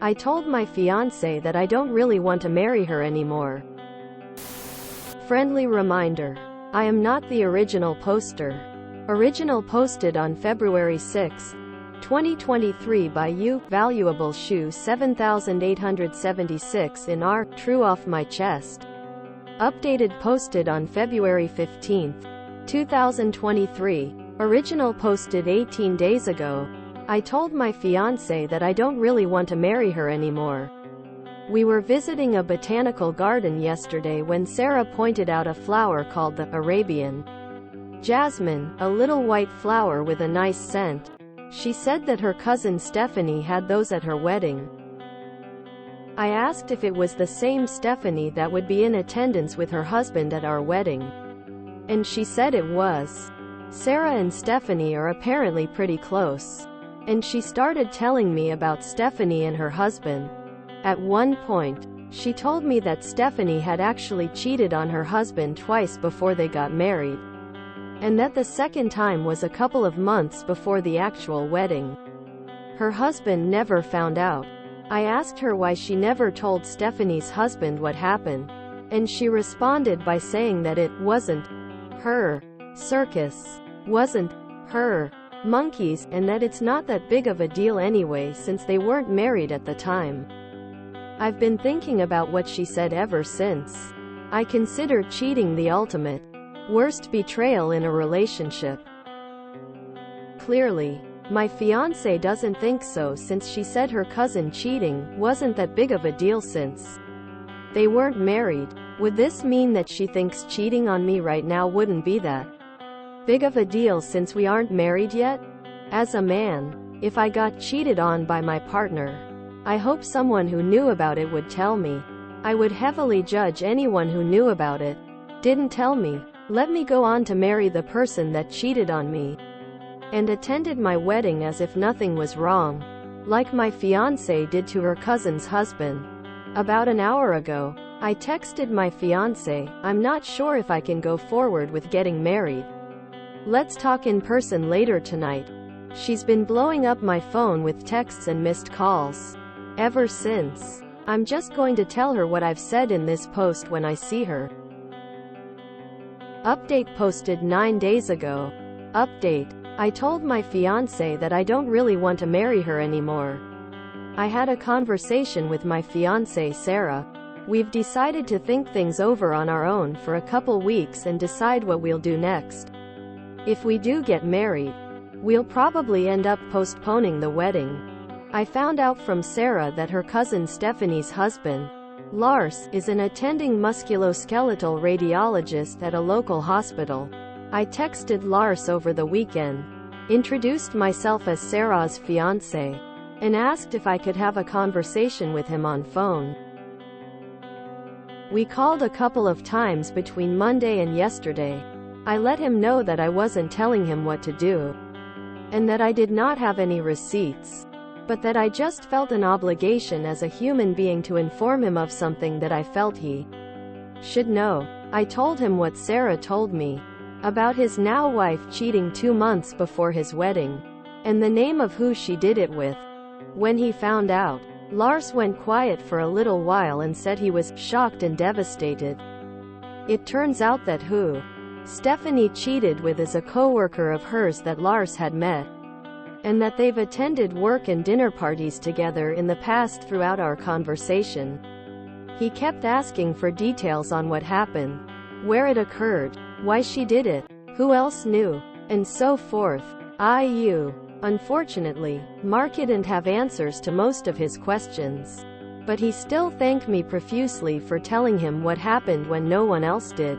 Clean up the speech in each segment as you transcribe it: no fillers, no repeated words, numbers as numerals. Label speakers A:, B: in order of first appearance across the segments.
A: I told my fiancé that I don't really want to marry her anymore. Friendly reminder. I am not the original poster. Original posted on February 6, 2023 by you, valuable shoe 7876 in R, true off my chest. Updated posted on February 15, 2023. Original posted 18 days ago. I told my fiancé that I don't really want to marry her anymore. We were visiting a botanical garden yesterday when Sarah pointed out a flower called the Arabian jasmine, a little white flower with a nice scent. She said that her cousin Stephanie had those at her wedding. I asked if it was the same Stephanie that would be in attendance with her husband at our wedding. And she said it was. Sarah and Stephanie are apparently pretty close. And she started telling me about Stephanie and her husband. At one point, she told me that Stephanie had actually cheated on her husband twice before they got married. And that the second time was a couple of months before the actual wedding. Her husband never found out. I asked her why she never told Stephanie's husband what happened. And she responded by saying that it wasn't her circus, wasn't her monkeys, and that it's not that big of a deal anyway since they weren't married at the time. I've been thinking about what she said ever since. I consider cheating the ultimate, worst betrayal in a relationship. Clearly, my fiancé doesn't think so since she said her cousin cheating wasn't that big of a deal since they weren't married. Would this mean that she thinks cheating on me right now wouldn't be that big of a deal since we aren't married yet? As a man, if I got cheated on by my partner, I hope someone who knew about it would tell me. I would heavily judge anyone who knew about it, didn't tell me, let me go on to marry the person that cheated on me, and attended my wedding as if nothing was wrong, like my fiancé did to her cousin's husband. About an hour ago, I texted my fiancé, I'm not sure if I can go forward with getting married. Let's talk in person later tonight. She's been blowing up my phone with texts and missed calls ever since. I'm just going to tell her what I've said in this post when I see her. Update posted 9 days ago. Update. I told my fiancé that I don't really want to marry her anymore. I had a conversation with my fiancée Sarah. We've decided to think things over on our own for a couple weeks and decide what we'll do next. If we do get married, we'll probably end up postponing the wedding. I found out from Sarah that her cousin Stephanie's husband, Lars, is an attending musculoskeletal radiologist at a local hospital. I texted Lars over the weekend, introduced myself as Sarah's fiancé, and asked if I could have a conversation with him on phone. We called a couple of times between Monday and yesterday. I let him know that I wasn't telling him what to do, and that I did not have any receipts, but that I just felt an obligation as a human being to inform him of something that I felt he should know. I told him what Sarah told me about his now wife cheating 2 months before his wedding, and the name of who she did it with. When he found out, Lars went quiet for a little while and said he was shocked and devastated. It turns out that who Stephanie cheated with is a coworker of hers that Lars had met, and that they've attended work and dinner parties together in the past. Throughout our conversation, he kept asking for details on what happened, where it occurred, why she did it, who else knew, and so forth. Unfortunately, Mark didn't have answers to most of his questions, but he still thanked me profusely for telling him what happened when no one else did.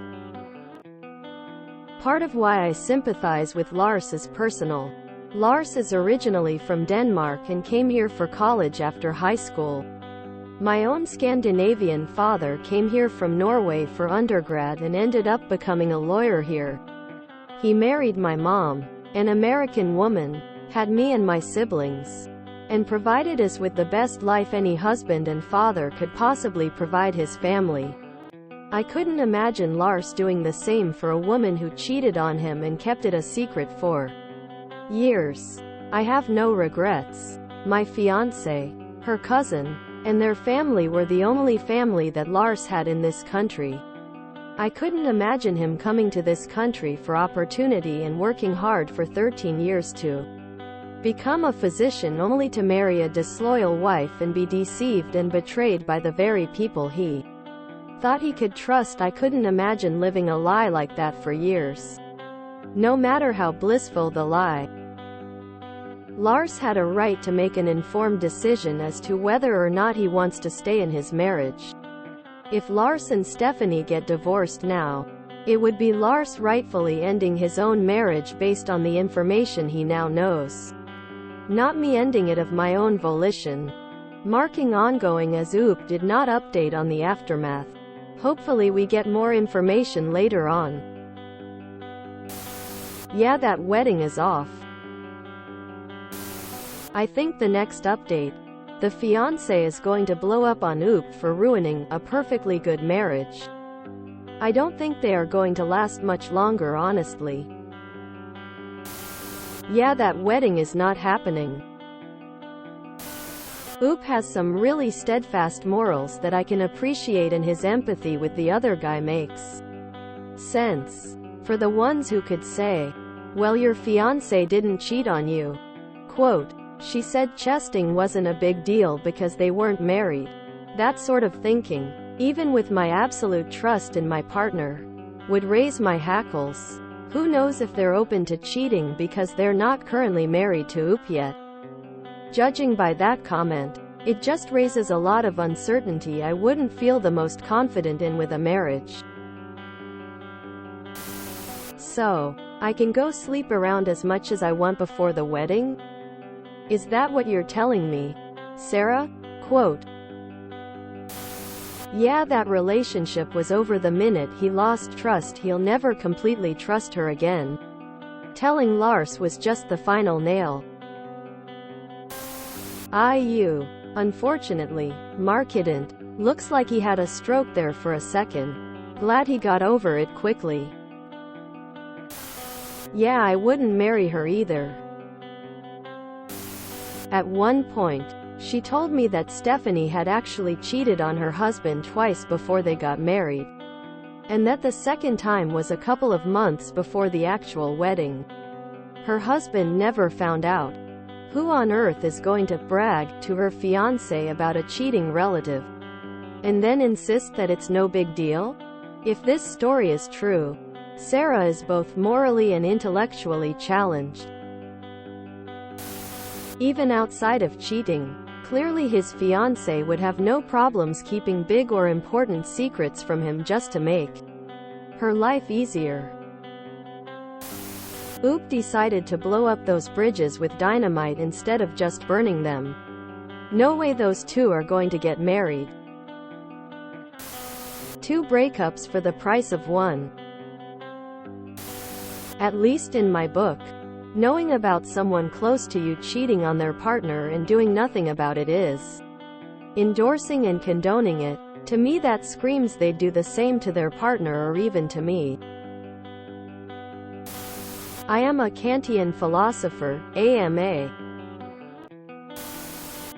A: Part of why I sympathize with Lars is personal. Lars is originally from Denmark and came here for college after high school. My own Scandinavian father came here from Norway for undergrad and ended up becoming a lawyer here. He married my mom, an American woman, had me and my siblings, and provided us with the best life any husband and father could possibly provide his family. I couldn't imagine Lars doing the same for a woman who cheated on him and kept it a secret for years. I have no regrets. My fiancé, her cousin, and their family were the only family that Lars had in this country. I couldn't imagine him coming to this country for opportunity and working hard for 13 years to become a physician only to marry a disloyal wife and be deceived and betrayed by the very people he thought he could trust. I couldn't imagine living a lie like that for years. No matter how blissful the lie, Lars had a right to make an informed decision as to whether or not he wants to stay in his marriage. If Lars and Stephanie get divorced now, it would be Lars rightfully ending his own marriage based on the information he now knows. Not me ending it of my own volition. Marking ongoing as OOP did not update on the aftermath. Hopefully we get more information later on. Yeah, that wedding is off. I think the next update, the fiancé is going to blow up on OOP for ruining a perfectly good marriage. I don't think they are going to last much longer, honestly. Yeah, that wedding is not happening. OOP has some really steadfast morals that I can appreciate, and his empathy with the other guy makes sense. For the ones who could say, well, your fiancé didn't cheat on you. Quote, she said chesting wasn't a big deal because they weren't married. That sort of thinking, even with my absolute trust in my partner, would raise my hackles. Who knows if they're open to cheating because they're not currently married to OOP yet. Judging by that comment, it just raises a lot of uncertainty I wouldn't feel the most confident in with a marriage. So, I can go sleep around as much as I want before the wedding? Is that what you're telling me, Sarah? Quote, yeah, that relationship was over the minute he lost trust. He'll never completely trust her again. Telling Lars was just the final nail. Unfortunately, Mark didn't. Looks like he had a stroke there for a second. Glad he got over it quickly. Yeah, I wouldn't marry her either. At one point, she told me that Stephanie had actually cheated on her husband twice before they got married, and that the second time was a couple of months before the actual wedding. Her husband never found out. Who on earth is going to brag to her fiancé about a cheating relative, and then insist that it's no big deal? If this story is true, Sarah is both morally and intellectually challenged. Even outside of cheating, clearly his fiancée would have no problems keeping big or important secrets from him just to make her life easier. OOP decided to blow up those bridges with dynamite instead of just burning them. No way those two are going to get married. 2 breakups for the price of 1. At least in my book, knowing about someone close to you cheating on their partner and doing nothing about it is endorsing and condoning it. To me, that screams they'd do the same to their partner or even to me. I am a Kantian philosopher, AMA.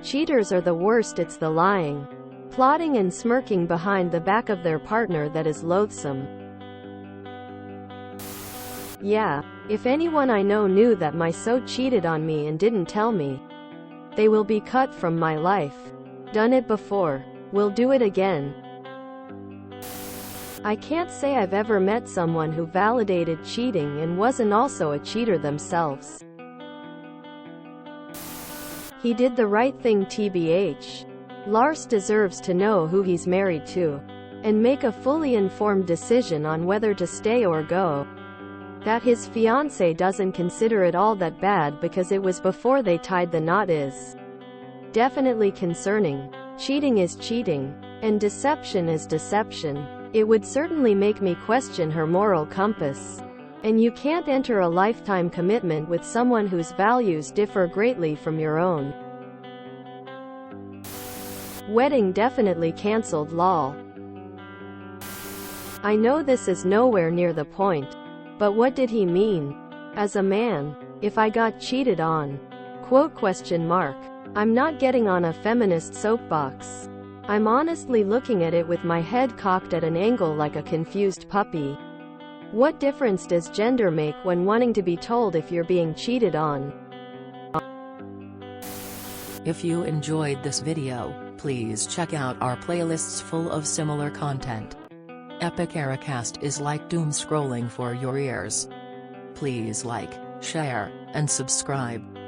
A: Cheaters are the worst. It's the lying, plotting and smirking behind the back of their partner that is loathsome. Yeah, if anyone I know knew that my so cheated on me and didn't tell me, they will be cut from my life. Done it before. Will do it again. I can't say I've ever met someone who validated cheating and wasn't also a cheater themselves. He did the right thing, TBH. Lars deserves to know who he's married to, and make a fully informed decision on whether to stay or go. That his fiancée doesn't consider it all that bad because it was before they tied the knot is definitely concerning. Cheating is cheating, and deception is deception. It would certainly make me question her moral compass. And you can't enter a lifetime commitment with someone whose values differ greatly from your own. Wedding definitely cancelled, lol. I know this is nowhere near the point, but what did he mean? As a man, if I got cheated on? Quote question mark. I'm not getting on a feminist soapbox. I'm honestly looking at it with my head cocked at an angle like a confused puppy. What difference does gender make when wanting to be told if you're being cheated on?
B: If you enjoyed this video, please check out our playlists full of similar content. Epic Ericast is like doom scrolling for your ears. Please like, share, and subscribe.